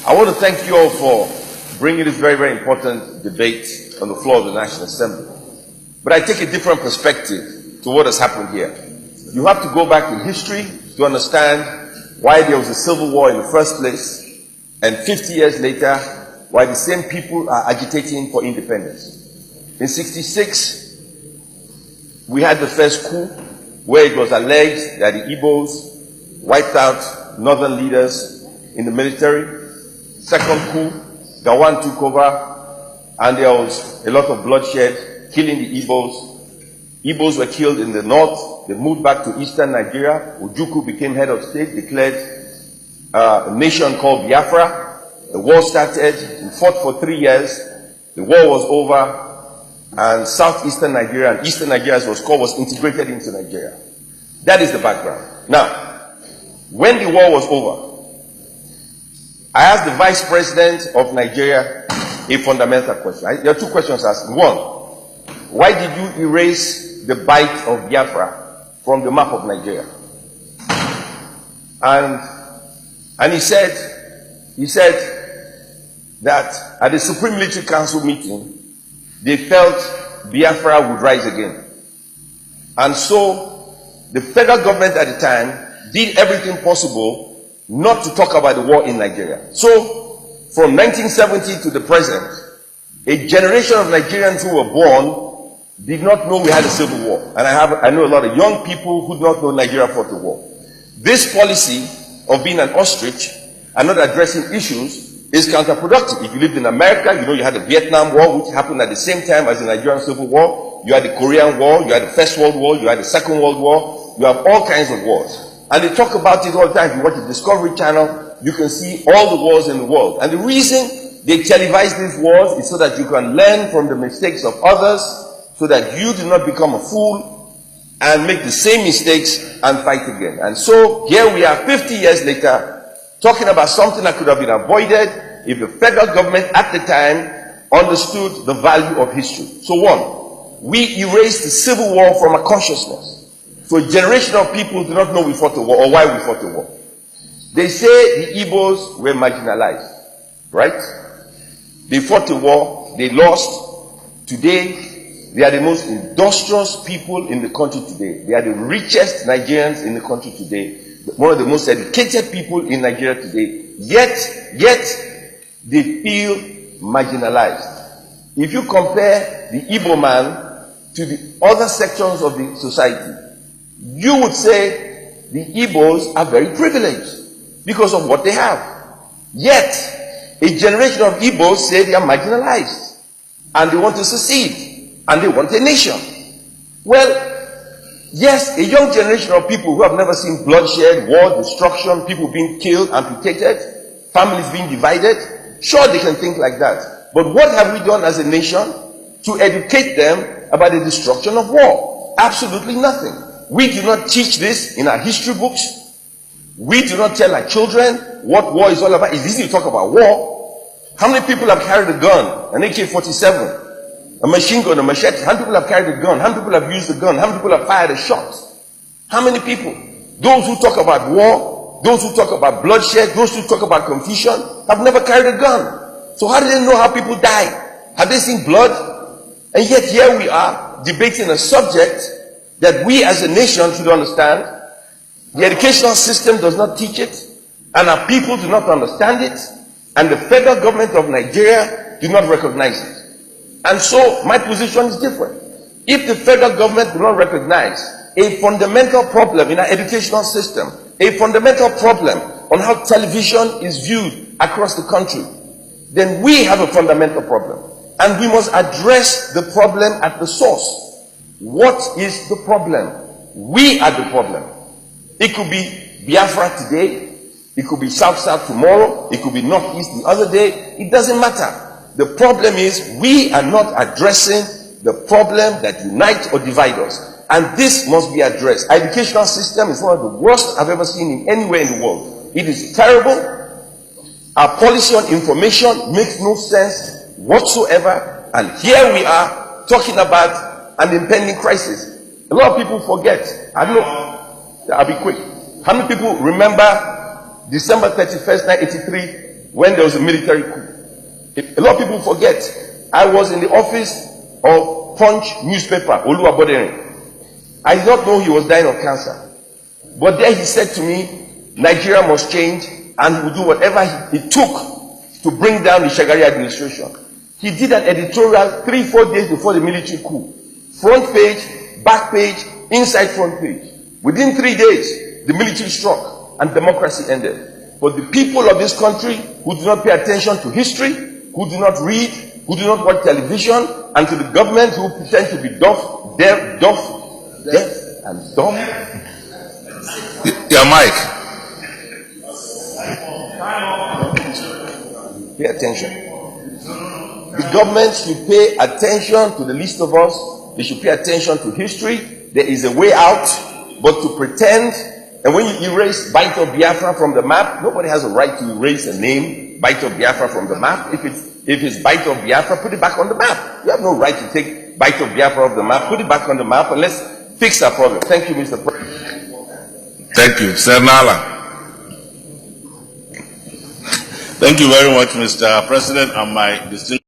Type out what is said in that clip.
I want to thank you all for bringing this very, very important debate on the floor of the National Assembly. But I take a different perspective to what has happened here. You have to go back in history to understand why there was a civil war in the first place, and 50 years later, why the same people are agitating for independence. In '66, we had the first coup, where it was alleged that the Igbos wiped out northern leaders in the military. Second coup, Gawan took over, and there was a lot of bloodshed, killing the Igbos. Igbos were killed in the north. They moved back to eastern Nigeria. Ojukwu became head of state, declared a nation called Biafra. The war started. We fought for 3 years. The war was over, and southeastern Nigeria and eastern Nigeria, as it was called, was integrated into Nigeria. That is the background. Now, when the war was over, I asked the Vice President of Nigeria a fundamental question. There are two questions asked. One, why did you erase the bite of Biafra from the map of Nigeria? And he said that at the Supreme Military Council meeting, they felt Biafra would rise again. And so the federal government at the time did everything possible not to talk about the war in Nigeria. So, from 1970 to the present, a generation of Nigerians who were born did not know we had a civil war. And I know a lot of young people who do not know Nigeria fought the war. This policy of being an ostrich and not addressing issues is counterproductive. If you lived in America, you know you had the Vietnam War, which happened at the same time as the Nigerian Civil War. You had the Korean War, you had the First World War, you had the Second World War. You have all kinds of wars. And they talk about it all the time. If you watch the Discovery Channel, you can see all the wars in the world. And the reason they televise these wars is so that you can learn from the mistakes of others, so that you do not become a fool and make the same mistakes and fight again. And so here we are 50 years later, talking about something that could have been avoided if the federal government at the time understood the value of history. So one, we erased the Civil War from our consciousness. So a generation of people do not know we fought the war or why we fought the war. They say the Igbos were marginalized, right? They fought the war, they lost. Today, they are the most industrious people in the country today. They are the richest Nigerians in the country today. One of the most educated people in Nigeria today. Yet, they feel marginalized. If you compare the Igbo man to the other sections of the society, you would say the Igbos are very privileged because of what they have. Yet, a generation of Igbos say they are marginalized and they want to secede and they want a nation. Well, yes, a young generation of people who have never seen bloodshed, war, destruction, people being killed, amputated, families being divided, sure they can think like that. But what have we done as a nation to educate them about the destruction of war? Absolutely nothing. We do not teach this in our history books. We do not tell our children what war is all about. It's easy to talk about war. How many people have carried a gun, an AK-47, a machine gun, a machete? How many people have carried a gun? How many people have used a gun? How many people have fired a shot? How many people? Those who talk about war, those who talk about bloodshed, those who talk about confusion, have never carried a gun. So how do they know how people die? Have they seen blood? And yet here we are debating a subject that we as a nation should understand. The educational system does not teach it, and our people do not understand it, and the federal government of Nigeria do not recognize it. And so my position is different. If the federal government do not recognize a fundamental problem in our educational system, a fundamental problem on how television is viewed across the country, then we have a fundamental problem, and we must address the problem at the source. What is the problem? We are the problem. It could be Biafra today, it could be South-South tomorrow, it could be North-East the other day. It doesn't matter. The problem is we are not addressing the problem that unites or divides us. And this must be addressed. Our educational system is one of the worst I've ever seen in anywhere in the world. It is terrible. Our policy on information makes no sense whatsoever. And here we are talking about an impending crisis. A lot of people forget. I don't know. I'll be quick. How many people remember December 31st, 1983, when there was a military coup. A lot of people forget. I was in the office of Punch newspaper, Oluwabodere. I did not know he was dying of cancer. But there he said to me, Nigeria must change, and he would do whatever it took to bring down the Shagari administration. He did an editorial 3-4 days before the military coup. Front page, back page, inside front page. Within 3 days, the military struck and democracy ended. But the people of this country who do not pay attention to history, who do not read, who do not watch television, and to the government who pretend to be deaf and dumb. Your mic. Pay attention. The government should pay attention to the least of us. They should pay attention to history. There is a way out, but to pretend, and when you erase Bite of Biafra from the map, nobody has a right to erase a name, Bite of Biafra, from the map. If it's Bite of Biafra, put it back on the map. You have no right to take Bite of Biafra off the map. Put it back on the map, and let's fix our problem. Thank you, Mr. President. Thank you. Sir Nala. Thank you very much, Mr. President, and my distinguished